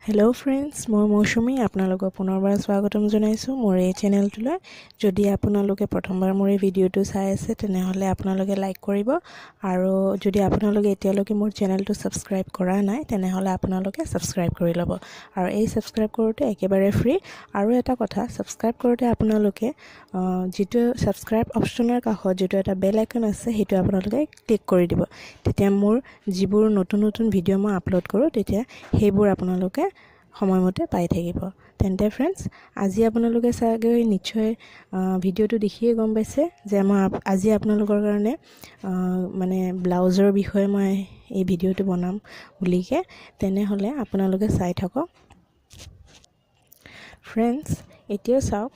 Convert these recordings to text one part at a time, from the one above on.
Hello friends, মই Mouchumi আপোনালোকক পুনৰবাৰ স্বাগতম জনাইছো মোৰ এই চেনেলটোলৈ। যদি আপোনালোকে প্ৰথমবাৰ মোৰ এই ভিডিঅটো চাই আছে তেনেহলে আপোনালোকে লাইক কৰিব আৰু যদি আপোনালোকে এতিয়ালৈকে মোৰ চেনেলটো সাবস্ক্ৰাইব কৰা নাই তেনেহলে আপোনালোকে সাবস্ক্ৰাইব কৰি ল'ব আৰু এই সাবস্ক্ৰাইব কৰোতে একেবাৰে ফ্ৰী। আৰু এটা কথা, সাবস্ক্ৰাইব কৰোতে আপোনালোকে যেটো সাবস্ক্ৰাইব অপচনৰ কাষত যেটো এটা বেল আইকন আছে হেতু আপোনালোকে ক্লিক কৰি দিব। তেতিয়া মোৰ যিবোৰ নতুন নতুন ভিডিঅ মই আপলোড কৰো তেতিয়া হেবোৰ আপোনালোকে সময়মতে পাই থাকিব। তেন্তে फ्रेंड्स, আজি আপোনালোকে চাগে নিশ্চয় ভিডিঅটো দেখিয়ে গম পাইছে যে মই আজি আপোনালোকৰ কাৰণে মানে ব্লাউজৰ বিষয়ে মই এই ভিডিঅটো বনাম বুলিকে। তেনেহলে আপোনালোকে চাই থাকক। फ्रेंड्स, এতিয়া চাওক,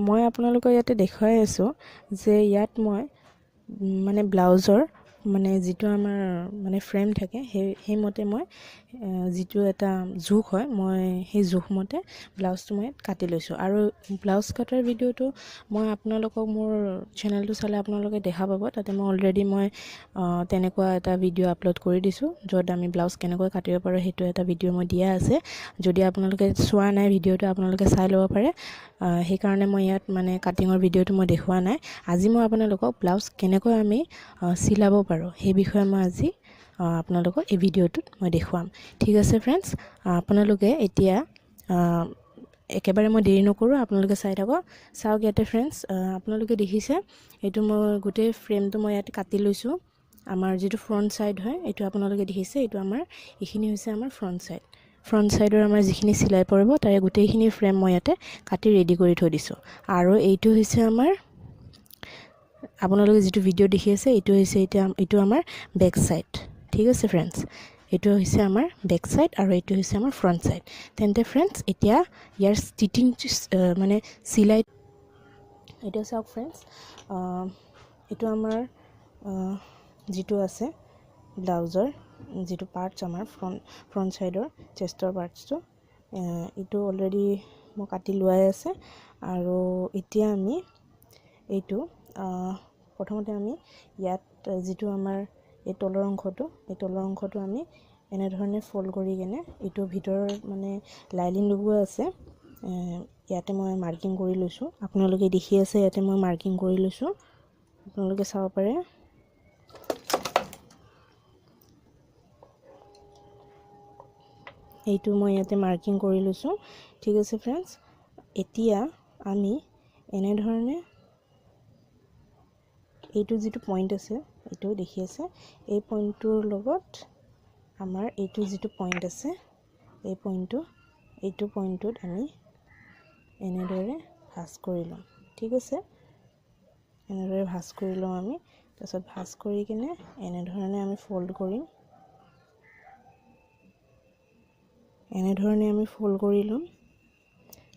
মই আপোনালোকক ইয়াতে দেখাই আছো যে ইয়াত মই মানে ব্লাউজৰ মানে যেটো আমাৰ মানে ফ্ৰেম থাকে সেই মতে মই যেটো এটা জোখ হয় মই সেই জোখ মতে ব্লাউজটো মই কাটি লৈছো। আৰু ব্লাউজ কাটাৰ ভিডিওটো মই আপোনালোকক মোৰ চেনেলটো চালে আপোনালোকে দেখা পাব। তাতে মই অলৰেডি মই তেনেকুৱা এটা ভিডিও আপলোড কৰি দিছো যত আমি ব্লাউজ কেনেকৈ কাটিব পাৰো হেতু এটা ভিডিও মই দিয়া আছে। যদি আপোনালোকে চোৱা নাই ভিডিওটো আপোনালোকে চাই ল'ব পাৰে। সেই কাৰণে মই ইয়াত মানে কাটিংৰ ভিডিওটো মই দেখুৱা নাই। আজি মই আপোনালোকক ব্লাউজ কেনেকৈ আমি চিলাব পাৰো সেই বিষয়ে মই আজি আপোনালোকক এই ভিডিওটোত মই দেখুৱাম। ঠিক আছে फ्रेंड्स, আপোনালোকে এতিয়া একেবাৰে মই দেৰি নকৰো, আপোনালোকে চাই থাকক। চাওক ইয়াতে फ्रेंड्स, আপোনালোকে দেখিছে এটো মই গোটে ফ্ৰেমটো মই ইয়াত কাটি লৈছো। আমাৰ যেটো ফ্ৰন্ট সাইড হয় এটো আপোনালোকে দেখিছে, এটো আমাৰ এখিনি হৈছে আমাৰ ফ্ৰন্ট সাইড। ফ্ৰন্ট সাইডৰ আমাৰ যিখিনি সিলাই পৰিব তাৰে গোটেইখিনি ফ্ৰেম মই ইয়াতে কাটি ৰেডি কৰি থৈ দিছো। আৰু এইটো হৈছে আমাৰ আপোনালোকে যেটো ভিডিও দেখি আছে এটো হৈছে এটো আমাৰ বেক সাইড। ঠিক আছে फ्रेंड्स, এটো হৈছে আমাৰ বেক সাইড আৰু এটো হৈছে আমাৰ ফ্ৰন্ট সাইড। তেন্তে फ्रेंड्स, এতিয়া ইয়াৰ ষ্টিচিং মানে সিলাই এটা চাওক फ्रेंड्स, এটো আমাৰ যেটো আছে ব্লাউজৰ যেটো পাৰ্টস আমাৰ ফ্ৰন্ট সাইডৰ চেষ্টৰ পাৰ্টসটো এটো অলৰেডি মই কাটি লোৱাই আছে। আৰু এতিয়া আমি এইটো প্ৰথমতে আমি ইয়াত যেটো আমাৰ এই তলৰ অংশটো আমি এনে ধৰণে ফোল্ড কৰি কেনে এটো ভিতৰৰ মানে লাইনিং লগোৱা আছে ইয়াতে মই মাৰ্কিং কৰি লৈছো। আপোনালোকে দেখি আছে ইয়াতে মই মাৰ্কিং কৰি লৈছো, আপোনালোকে চাব পাৰে। এইটো মই ইয়াতে মাৰ্কিং কৰি লৈছো। ঠিক আছে फ्रेंड्स, এতিয়া আমি এনে ধৰণে এইটো যেটো পইণ্ট আছে এটো দেখি আছে, এই পইণ্টটোৰ লগত আমাৰ এইটো যেটো পইণ্ট আছে এই এইটো পইণ্টটোত আমি এনেদৰে ভাঁজ কৰি লম। ঠিক আছে, এনেদৰে ভাঁজ কৰি লম আমি। তাৰপিছত ভাঁজ কৰি কিনে এনে ধৰণে আমি ফোল্ড কৰিম। এনে ধৰণে আমি ফোল্ড কৰি লম।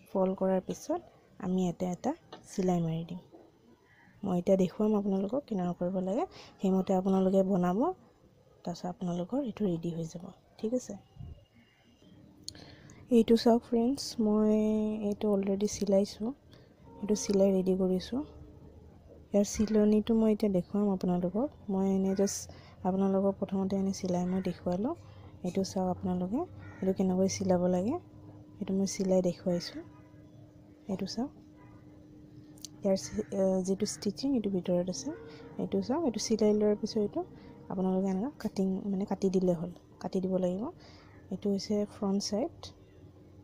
ফোল্ড কৰাৰ পিছত আমি এটা সিলাই মাৰি দিম। মই এটা দেখুৱাম আপোনালোকক কেনেকৈ কৰিব লাগে, সেইমতে আপোনালোকে বনাব। তাৰপিছত আপোনালোকৰ এটো ৰেডি হৈ যাব। ঠিক আছে, এইটো চাওক फ्रेंड्स, মই এটো অলৰেডি সিলাইছো, এটো সিলাই ৰেডি কৰিছো। ইয়াৰ সিলনিটো মই এতিয়া দেখুৱাম আপোনালোকক। মই এনে জাস্ট আপোনালোকক প্ৰথমতে এনে সিলাই মই দেখুৱালো। এটো চাওক আপোনালোকে এটো কেনেকৈ সিলাব লাগে এটো মই সিলাই দেখুৱাইছো। এটো চাওক ইয়াৰ যেটো স্টিচিং এটো ভিতৰত আছে এটো চাওক। এটো সিলাই লোৱাৰ পিছত এটো আপোনালোকে এনেকা কাটিং মানে কাটি দিলে হ'ল, কাটি দিব লাগিব। এটো হৈছে ফ্ৰন্ট সাইড,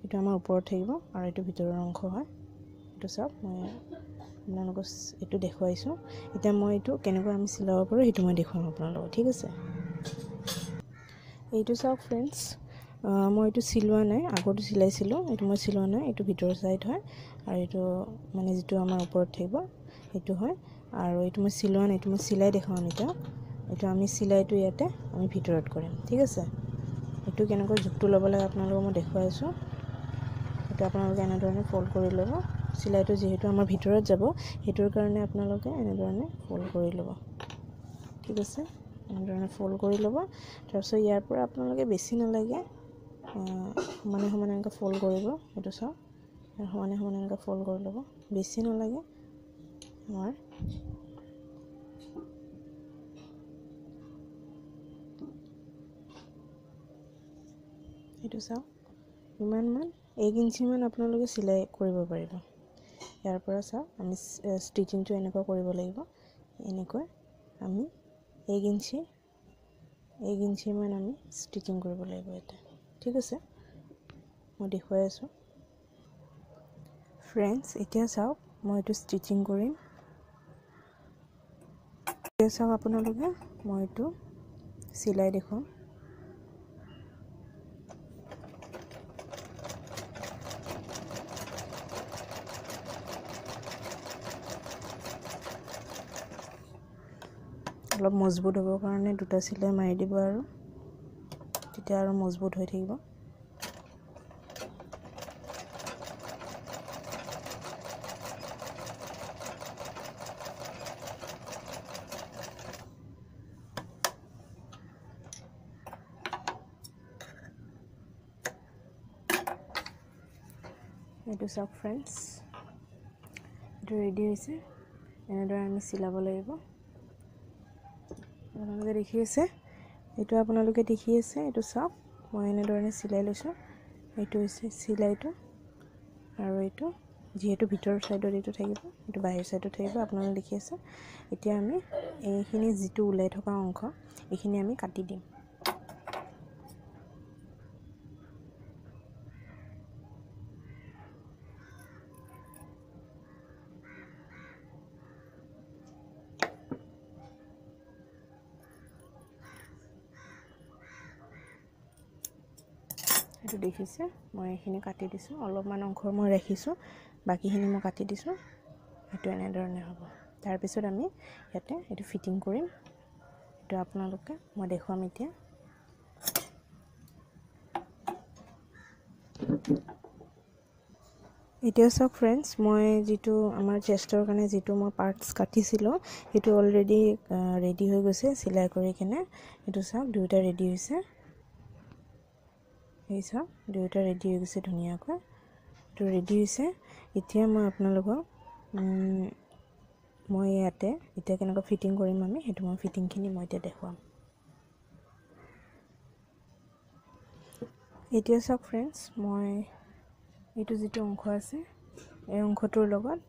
এটো আমাৰ ওপৰত থাকিব আৰু এটো ভিতৰৰ অংশ হয়। এটো চাওক মই আপোনালোকক এটো দেখুৱাইছো। এতিয়া মই এটো কেনেকৈ আমি সিলাব পাৰো এটো মই দেখুৱাম আপোনালোকক। ঠিক আছে, এইটো চাওক फ्रेंड्स, মই এটো সিলোৱা নাই, আগতো সিলাইছিলো। এটো মই সিলোৱা নাই, এটো ভিতৰৰ সাইড হয় আৰু এটো মানে যেটো আমাৰ ওপৰত থাকিব এটো হয়। আৰু এটো মই সিলোৱা নাই, এটো মই সিলাই দেখাম এতিয়া। এটো আমি সিলাইটো ইয়াতে আমি ভিতৰত কৰিম। ঠিক আছে, এটো কেনেকৈ জোখটো ল'ব লাগে আপোনালোকক মই দেখুৱাইছো। এটা আপোনালোকে এনে ধৰণে ফোল্ড কৰি ল'ব। সিলাইটো যেহেতু আমাৰ ভিতৰত যাব হেতুৰ কাৰণে আপোনালোকে এনে ধৰণে ফোল্ড কৰি ল'ব। ঠিক আছে, এনে ধৰণে ফোল্ড কৰি ল'ব। তাৰপিছত ইয়াৰ পৰা আপোনালোকে বেছি নালাগে সমানে সমানে এনেকৈ ফোল্ড কৰিব। এটো চাওক সমানে সমানে এনেকৈ ফোল্ড কৰি ল'ব, বেছি নালাগে আমাৰ। এটো চাওক ইমানমান 1 ইঞ্চিমান আপোনালোকে চিলাই কৰিব পাৰিব। ইয়াৰ পৰা চাওক আমি ষ্টিচিংটো এনেকুৱা কৰিব লাগিব। এনেকৈ আমি 1 ইঞ্চিমান আমি ষ্টিচিং কৰিব লাগিব এটা। ঠিক আছে, মই দেখুৱাই আছোঁ ফ্ৰেণ্ডছ। এতিয়া চাওক মই এইটো ষ্টিচিং কৰিম। এতিয়া চাওক আপোনালোকে মই এইটো চিলাই দেখুৱাম। অলপ মজবুত হ'বৰ কাৰণে 2টা চিলাই মাৰি দিব, আৰু তেতিয়া আৰু মজবুত হৈ থাকিব। এইটো চাওক ফ্ৰেণ্ডছ, এইটো ৰেডি হৈছে। এনেদৰে আমি চিলাব লাগিব। আপোনালোকে দেখি আছে, এইটো আপোনালোকে দেখি আছে, এইটো চাওক মই এনেধৰণে চিলাই লৈছোঁ। এইটো হৈছে চিলাইটো, আৰু এইটো যিহেতু ভিতৰৰ ছাইডত এইটো থাকিব, এইটো বাহিৰ ছাইডত থাকিব। আপোনালোকে দেখি আছে। এতিয়া আমি এইখিনি যিটো ওলাই থকা অংশ, এইখিনি আমি কাটি দিম। এইটো দেখিছে, মই এইখিনি কাটি দিছোঁ। অলপমান অংশ মই ৰাখিছোঁ, বাকীখিনি মই কাটি দিছোঁ। এইটো এনেধৰণে হ'ব। তাৰপিছত আমি ইয়াতে এইটো ফিটিং কৰিম। এইটো আপোনালোকে মই দেখুৱাম এতিয়া। এতিয়া চাওক ফ্ৰেণ্ডছ, মই যিটো আমাৰ চেষ্টৰ কাৰণে যিটো মই পাৰ্টছ কাটিছিলোঁ, সেইটো অলৰেডি ৰেডি হৈ গৈছে চিলাই কৰি কিনে। এইটো চাওক 2টা ৰেডি হৈছে। এই চাওক 2টা ৰেডি হৈ গৈছে ধুনীয়াকৈ। এইটো ৰেডি হৈছে। এতিয়া মই আপোনালোকক মই ইয়াতে এতিয়া কেনেকৈ ফিটিং কৰিম আমি, সেইটো মই ফিটিংখিনি মই এতিয়া দেখুৱাম। এতিয়া চাওক ফ্ৰেণ্ডছ, মই এইটো যিটো অংশ আছে, এই অংশটোৰ লগত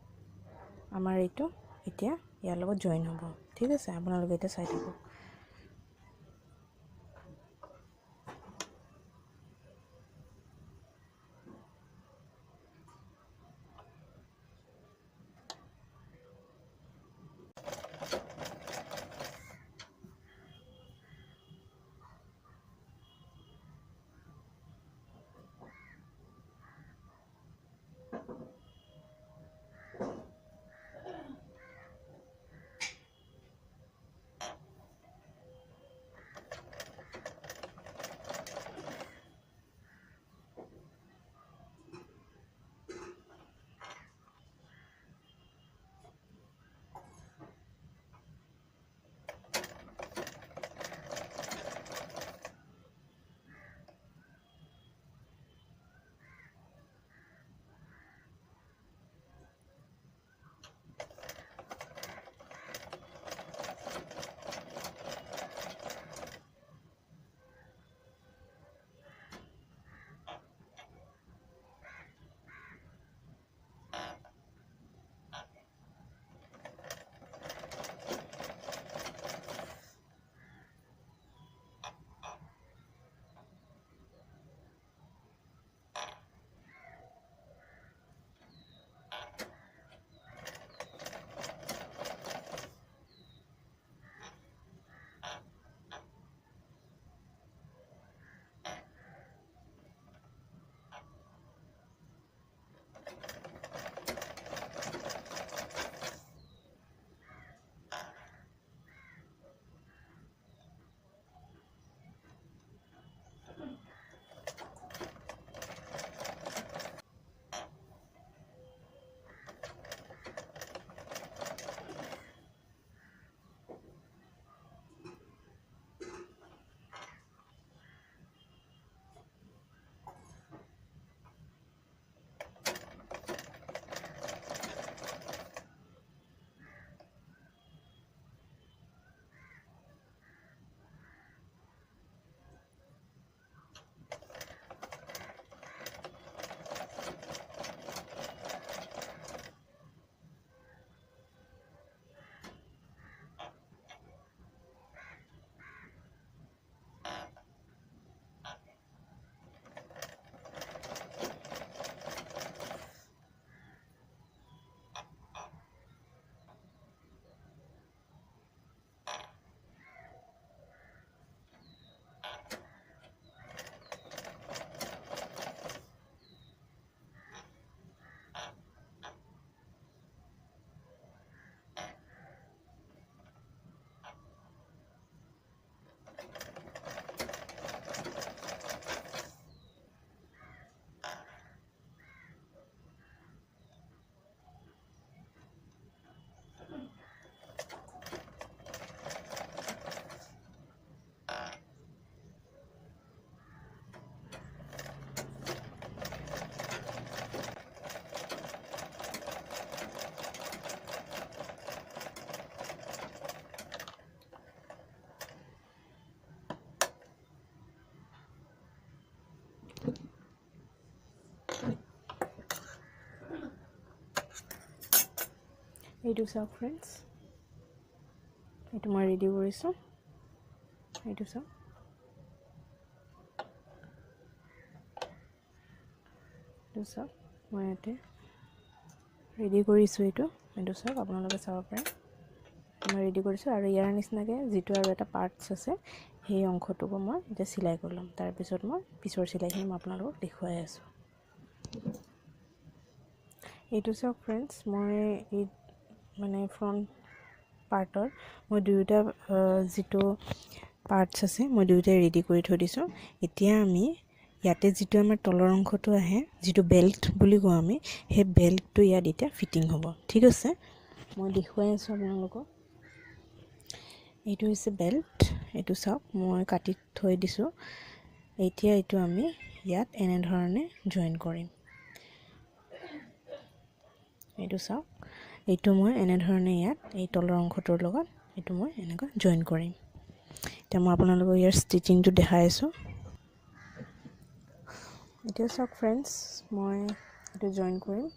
আমাৰ এইটো এতিয়া ইয়াৰ লগত জইন হ'ব। ঠিক আছে, আপোনালোকে এতিয়া চাই থাকক। এইটো চাওক ফ্ৰেণ্ডছ, এইটো মই ৰেডি কৰিছোঁ। এইটো চাওক, এইটো চাওক মই ইয়াতে ৰেডি কৰিছোঁ। এইটো চাওক, আপোনালোকে চাব পাৰে মই ৰেডি কৰিছোঁ। আৰু ইয়াৰ নিচিনাকৈ যিটো আৰু এটা পাৰ্টছ আছে সেই অংশটোকো মই এতিয়া চিলাই কৰি ল'ম। তাৰপিছত মই পিছৰ চিলাইখিনি মই আপোনালোকক দেখুৱাই আছোঁ। এইটো চাওক ফ্ৰেণ্ডছ, মই এই মানে ফ্ৰণ্ট পাৰ্টৰ মই দুয়োটা যিটো পাৰ্টছ আছে মই দুয়োটাই ৰেডি কৰি থৈ দিছোঁ। এতিয়া আমি ইয়াতে যিটো আমাৰ তলৰ অংশটো আহে, যিটো বেল্ট বুলি কওঁ আমি, সেই বেল্টটো ইয়াত এতিয়া ফিটিং হ'ব। ঠিক আছে, মই দেখুৱাই আছোঁ আপোনালোকক। এইটো হৈছে বেল্ট, এইটো চাওক মই কাটি থৈ দিছোঁ। এতিয়া এইটো আমি ইয়াত এনেধৰণে জইন কৰিম। এইটো চাওক, এইটো মই এনেধৰণে ইয়াত এই তলৰ অংশটোৰ লগত এইটো মই এনেকৈ জইন কৰিম। এতিয়া মই আপোনালোকক ইয়াৰ ষ্টিচিংটো দেখাই আছোঁ। এতিয়া চাওক ফ্ৰেণ্ডছ, মই এইটো জইন কৰিম।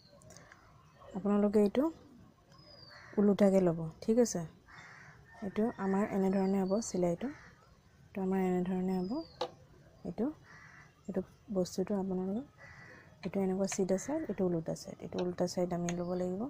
আপোনালোকে এইটো ওলোটাকৈ ল'ব। ঠিক আছে, এইটো আমাৰ এনেধৰণে হ'ব চিলাইটো। এইটো আমাৰ এনেধৰণে হ'ব। এইটো বস্তুটো আপোনালোকে এইটো এনেকুৱা চিধা চাইড, এইটো ওলোটা চাইড, এইটো ওলোটা চাইড আমি ল'ব লাগিব।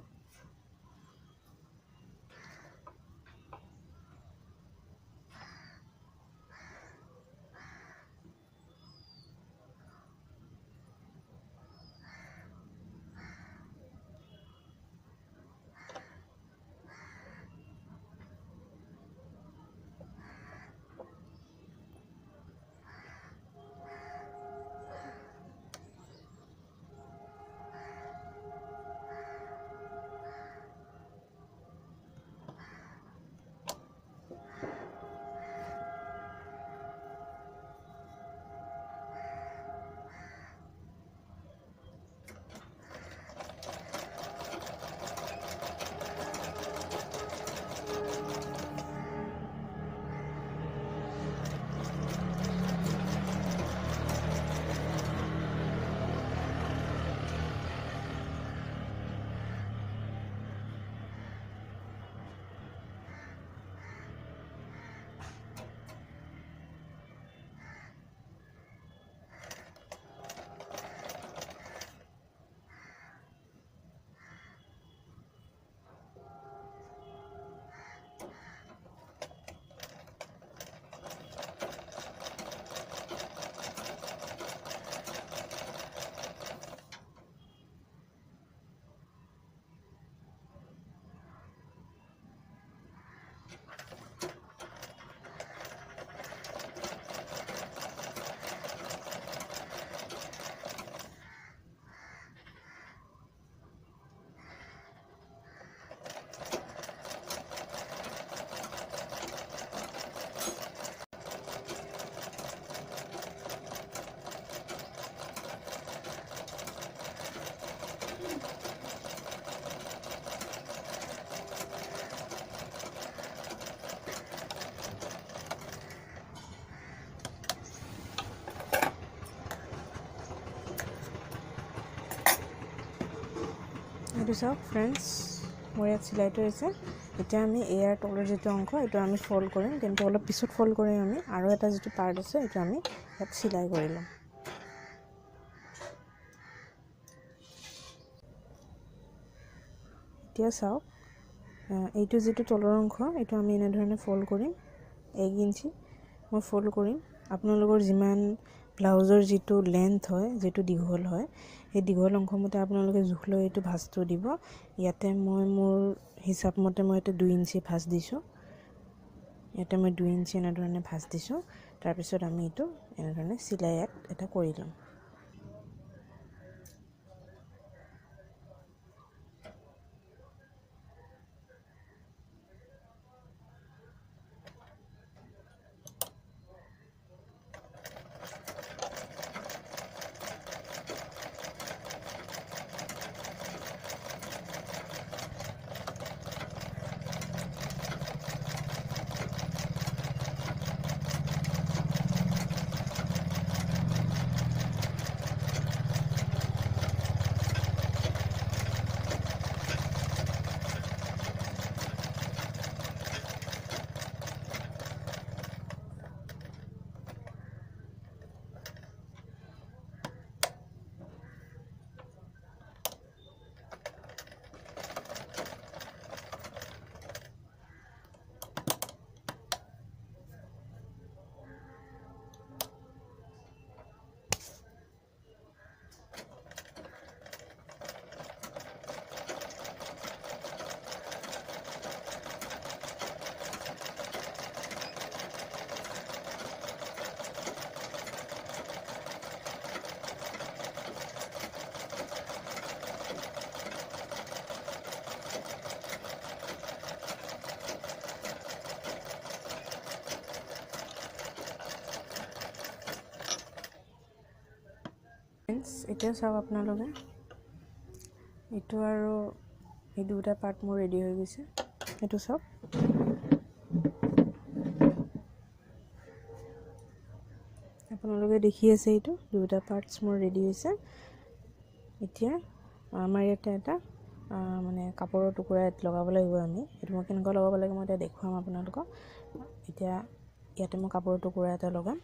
এইটো চাওক ফ্ৰেণ্ডছ, মোৰ ইয়াত চিলাইটো হৈছে। এতিয়া আমি এয়াৰ তলৰ যিটো অংশ এইটো আমি ফল্ড কৰিম, কিন্তু অলপ পিছত ফল্ড কৰিম আমি। আৰু এটা যিটো পাৰ্ট আছে এইটো আমি ইয়াত চিলাই কৰি ল'ম। এতিয়া চাওক, এইটো যিটো তলৰ অংশ এইটো আমি এনেধৰণে ফল্ড কৰিম। 1 ইঞ্চি মই ফল্ড কৰিম। আপোনালোকৰ যিমান ব্লাউজৰ যিটো লেন্থ হয়, যিটো দীঘল হয়, সেই দীঘল অংশমতে আপোনালোকে জোখ লৈ এইটো ভাঁজটো দিব। ইয়াতে মই মোৰ হিচাপ মতে মই ইয়াতে 2 ইঞ্চি ভাঁজ দিছোঁ। ইয়াতে মই 2 ইঞ্চি এনেধৰণে ভাঁজ দিছোঁ। তাৰপিছত আমি এইটো এনেধৰণে চিলাই ইয়াত এটা কৰি ল'ম। এতিয়া চাওক আপোনালোকে এইটো আৰু এই দুটা পাৰ্ট মোৰ ৰেডি হৈ গৈছে এইটো চাওক আপোনালোকে দেখি আছে এইটো দুটা পাৰ্টছ মোৰ ৰেডি হৈছে এতিয়া আমাৰ ইয়াতে এটা মানে কাপোৰৰ টুকুৰা লগাব লাগিব আমি এইটো মই কেনেকৈ লগাব লাগে মই এতিয়া দেখুৱাম আপোনালোকক এতিয়া ইয়াতে মই কাপোৰৰ টুকুৰা এটা লগাম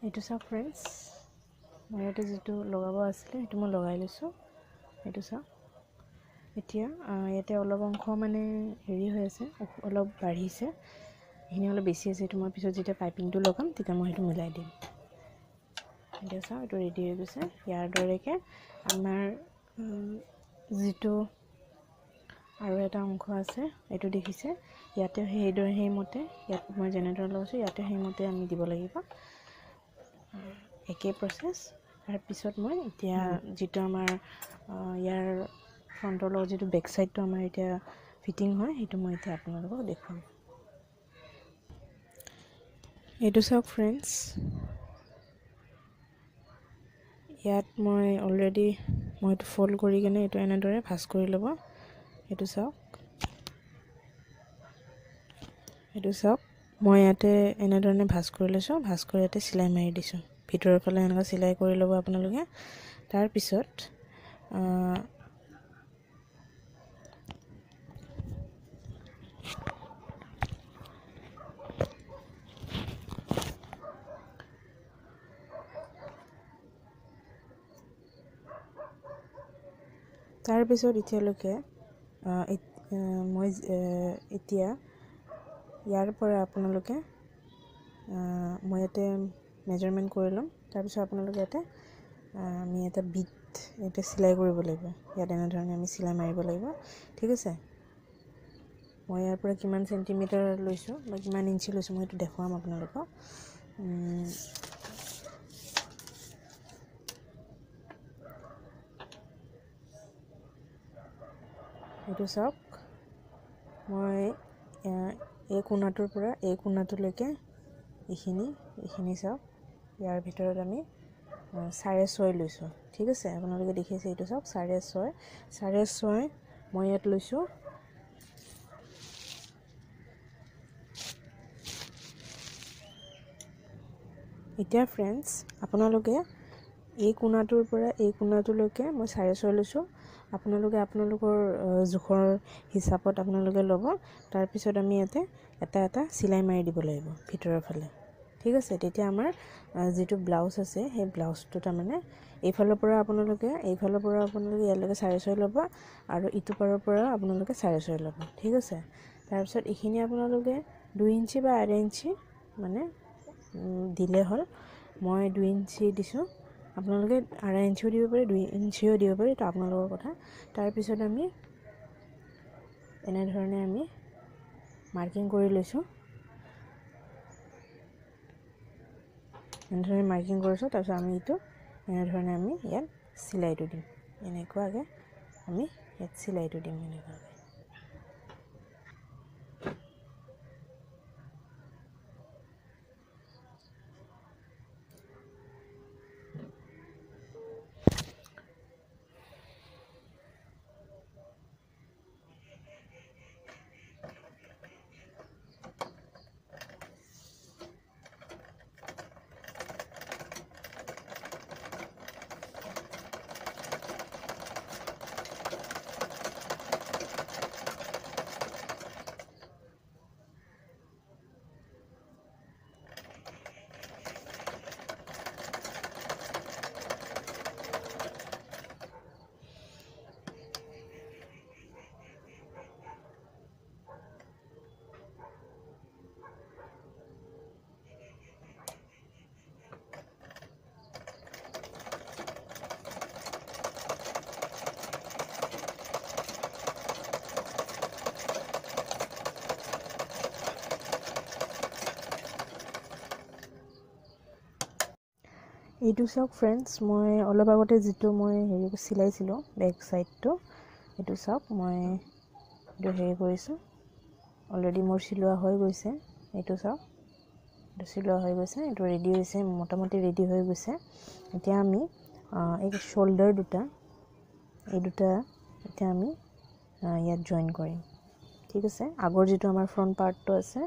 এইটো চাওক ফ্ৰেণ্ডছ মই ইয়াতে যিটো লগাব আছিলে সেইটো মই লগাই লৈছোঁ এইটো চাওক এতিয়া ইয়াতে অলপ অংশ মানে হেৰি হৈ আছে অলপ বাঢ়িছে এইখিনি অলপ বেছি আছে এইটো মই পিছত যেতিয়া পাইপিংটো লগাম তেতিয়া মই সেইটো মিলাই দিম এতিয়া চাওক এইটো ৰেডি হৈ গৈছে ইয়াৰ দৰেকৈ আমাৰ যিটো আৰু এটা অংশ আছে এইটো দেখিছে ইয়াতে সেইমতে ইয়াত মই যেনেদৰে লগাইছোঁ ইয়াতে সেইমতে আমি দিব লাগিব একেই প্ৰচেছ তাৰপিছত মই এতিয়া যিটো আমাৰ ইয়াৰ ফ্ৰণ্টৰ লগত যিটো বেক চাইডটো আমাৰ এতিয়া ফিটিং হয় সেইটো মই এতিয়া আপোনালোকক দেখুৱাম এইটো চাওক ফ্ৰেণ্ডছ ইয়াত মই অলৰেডি মই এইটো ফল্ড কৰি কিনে এইটো এনেদৰে ভাঁজ কৰি ল'ব এইটো চাওক মই ইয়াতে এনেধৰণে ভাঁজ কৰি লৈছোঁ ভাঁজ কৰি ইয়াতে চিলাই মাৰি দিছোঁ ভিতৰৰ ফালে এনেকুৱা চিলাই কৰি ল'ব আপোনালোকে তাৰপিছত এতিয়ালৈকে মই এতিয়া ইয়াৰ পৰা আপোনালোকে মই ইয়াতে মেজাৰমেণ্ট কৰি ল'ম তাৰপিছত আপোনালোকে ইয়াতে আমি এটা বিট ইয়াতে চিলাই কৰিব লাগিব ইয়াত এনেধৰণে আমি চিলাই মাৰিব লাগিব ঠিক আছে মই ইয়াৰ পৰা কিমান চেণ্টিমিটাৰ লৈছোঁ বা কিমান ইঞ্চি লৈছোঁ মই সেইটো দেখুৱাম আপোনালোকক এইটো চাওক মই এই কোণাটোৰ পৰা এই কোণাটোলৈকে এইখিনি চাওক ইয়াৰ ভিতৰত আমি 6.5 লৈছোঁ ঠিক আছে আপোনালোকে দেখিছে এইটো চাওক 6.5 মই ইয়াত লৈছোঁ এতিয়া ফ্ৰেণ্ডছ আপোনালোকে এই কোণাটোৰ পৰা এই কোণাটোলৈকে মই 6.5 লৈছোঁ আপোনালোকে আপোনালোকৰ জোখৰ হিচাপত আপোনালোকে ল'ব তাৰপিছত আমি ইয়াতে এটা চিলাই মাৰি দিব লাগিব ভিতৰৰ ফালে ঠিক আছে তেতিয়া আমাৰ যিটো ব্লাউজ আছে সেই ব্লাউজটো তাৰমানে এইফালৰ পৰা আপোনালোকে ইয়ালৈকে 6.5 ল'ব আৰু ইটো পাৰৰ পৰা আপোনালোকে 6.5 ল'ব ঠিক আছে তাৰপিছত এইখিনি আপোনালোকে 2 ইঞ্চি বা 1.5 ইঞ্চি মানে দিলে হ'ল মই 2 ইঞ্চি দিছোঁ আপোনালোকে 1.5 ইঞ্চিও দিব পাৰে 2 ইঞ্চিও দিব পাৰে এটা আপোনালোকৰ কথা তাৰপিছত আমি এনেধৰণে আমি মাৰ্কিং কৰি লৈছোঁ এনেধৰণে মাৰ্কিং কৰিছোঁ। তাৰপিছত আমি এইটো এনেধৰণে আমি ইয়াত চিলাইটো দিম। এনেকুৱাকৈ আমি ইয়াত চিলাইটো দিম এনেকুৱাকৈ। এইটো চাওক ফ্ৰেণ্ডছ, মই অলপ আগতে যিটো মই হেৰি চিলাইছিলোঁ বেক চাইডটো, এইটো চাওক মই এইটো হেৰি কৰিছোঁ। অলৰেডি মোৰ চিলোৱা হৈ গৈছে। এইটো চাওক, এইটো চিলোৱা হৈ গৈছে, এইটো ৰেডি হৈছে, মোটামুটি ৰেডি হৈ গৈছে। এতিয়া আমি এই শ্বল্ডাৰ দুটা, এই দুটা এতিয়া আমি ইয়াত জইন কৰিম। ঠিক আছে, আগৰ যিটো আমাৰ ফ্ৰণ্ট পাৰ্টটো আছে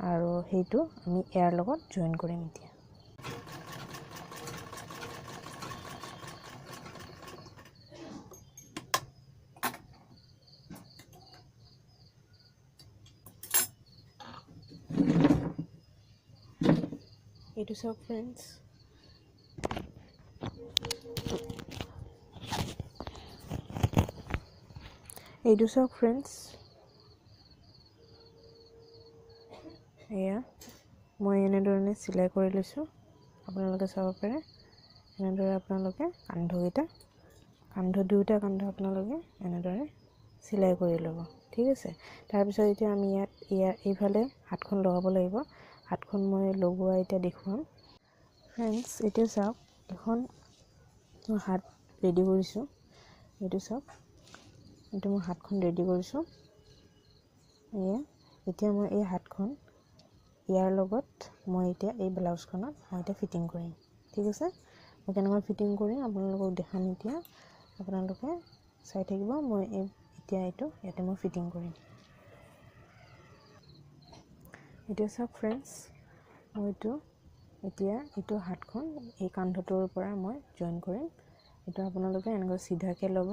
আৰু সেইটো আমি ইয়াৰ লগত জইন কৰিম এতিয়া। এইটো চাওক ফ্ৰেণ্ডছ, এইটো চাওক ফ্ৰেণ্ডছ, এয়া মই এনেধৰণে চিলাই কৰি লৈছোঁ। আপোনালোকে চাব পাৰে এনেদৰে আপোনালোকে কান্ধ দুয়োটা কান্ধ আপোনালোকে এনেদৰে চিলাই কৰি ল'ব। ঠিক আছে, তাৰপিছত এতিয়া আমি ইয়াৰ এইফালে হাতখন লগাব লাগিব। হাতখন মই লগোৱা এতিয়া দেখুৱাম ফ্ৰেণ্ডছ। এতিয়া চাওক, এখন মই হাত ৰেডি কৰিছোঁ। এইটো চাওক, এইটো মই হাতখন ৰেডি কৰিছোঁ। এয়া এতিয়া মই এই হাতখন ইয়াৰ লগত মই এতিয়া এই ব্লাউজখনত মই এতিয়া ফিটিং কৰিম। ঠিক আছে, মই কেনেকৈ ফিটিং কৰিম আপোনালোকক দেখাম। এতিয়া আপোনালোকে চাই থাকিব। মই এতিয়া এইটো ইয়াতে মই ফিটিং কৰিম। এতিয়া চাওক ফ্ৰেণ্ডছ, মই এতিয়া এইটো হাতখন এই কান্ধটোৰ পৰা মই জইন কৰিম। এইটো আপোনালোকে এনেকৈ চিধাকৈ ল'ব,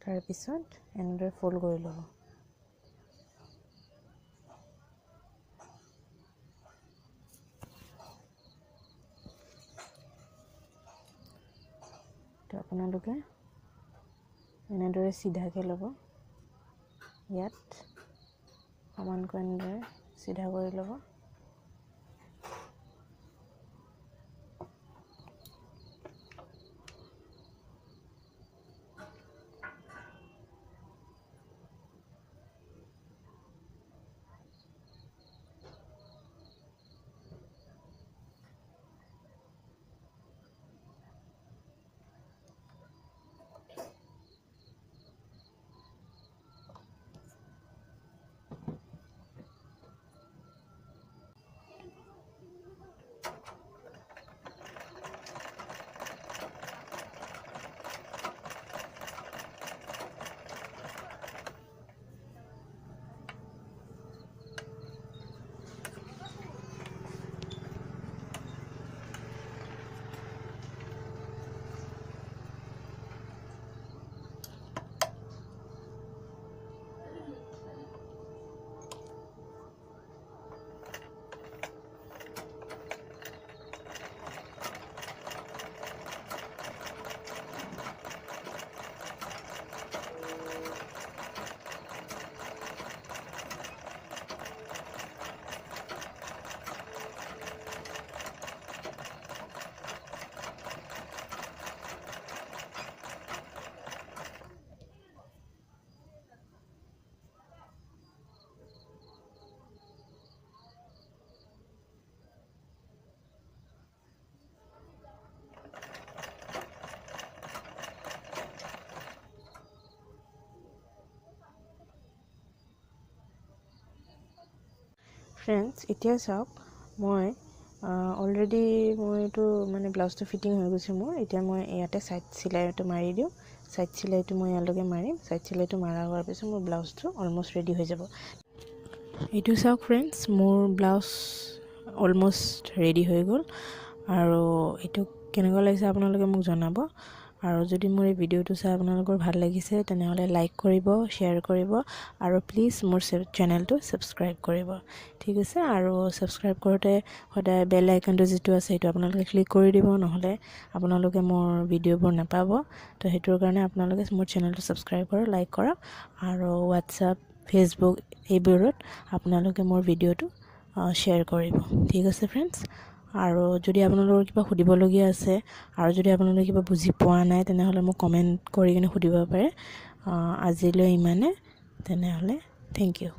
তাৰপিছত এনেদৰে ফ'ল্ড কৰি ল'ব। তো আপোনালোকে এনেদৰে চিধাকৈ ল'ব, ইয়াত সমানকৈ এনেদৰে চিধা কৰি ল'ব। ফ্ৰেণ্ডছ এতিয়া চাওক মই অলৰেডি মইতো মানে ব্লাউজটো ফিটিং হৈ গৈছে মোৰ এতিয়া মই ইয়াতে সাইড চিলাইটো মাৰি দিওঁ সাইড চিলাইটো মই ইয়ালৈকে মাৰিম সাইড চিলাইটো মাৰা হোৱাৰ পিছত মোৰ ব্লাউজটো অলমোষ্ট ৰেডি হৈ যাব এইটো চাওক ফ্ৰেণ্ডছ মোৰ ব্লাউজ অলমোষ্ট ৰেডি হৈ গ'ল আৰু এইটো কেনেকুৱা লাগিছে আপোনালোকে মোক জনাব আৰু যদি মোৰ এই ভিডিঅ'টো চাই আপোনালোকৰ ভাল লাগিছে তেনেহ'লে লাইক কৰিব শ্বেয়াৰ কৰিব আৰু প্লিজ মোৰ চেনেলটো ছাবস্ক্ৰাইব কৰিব ঠিক আছে আৰু ছাবস্ক্ৰাইব কৰোঁতে সদায় বেল আইকনটো যিটো আছে সেইটো আপোনালোকে ক্লিক কৰি দিব নহ'লে আপোনালোকে মোৰ ভিডিঅ'বোৰ নাপাব তো সেইটোৰ কাৰণে আপোনালোকে মোৰ চেনেলটো ছাবস্ক্ৰাইব কৰক লাইক কৰক আৰু হোৱাটছআপ ফেচবুক এইবোৰত আপোনালোকে মোৰ ভিডিঅ'টো শ্বেয়াৰ কৰিব ঠিক আছে ফ্ৰেণ্ডছ আৰু যদি আপোনালোকৰ কিবা সুধিবলগীয়া আছে আৰু যদি আপোনালোকে কিবা বুজি পোৱা নাই তেনেহ'লে মোক কমেণ্ট কৰি কিনে সুধিব পাৰে আজিলৈ ইমানে তেনেহ'লে থেংক ইউ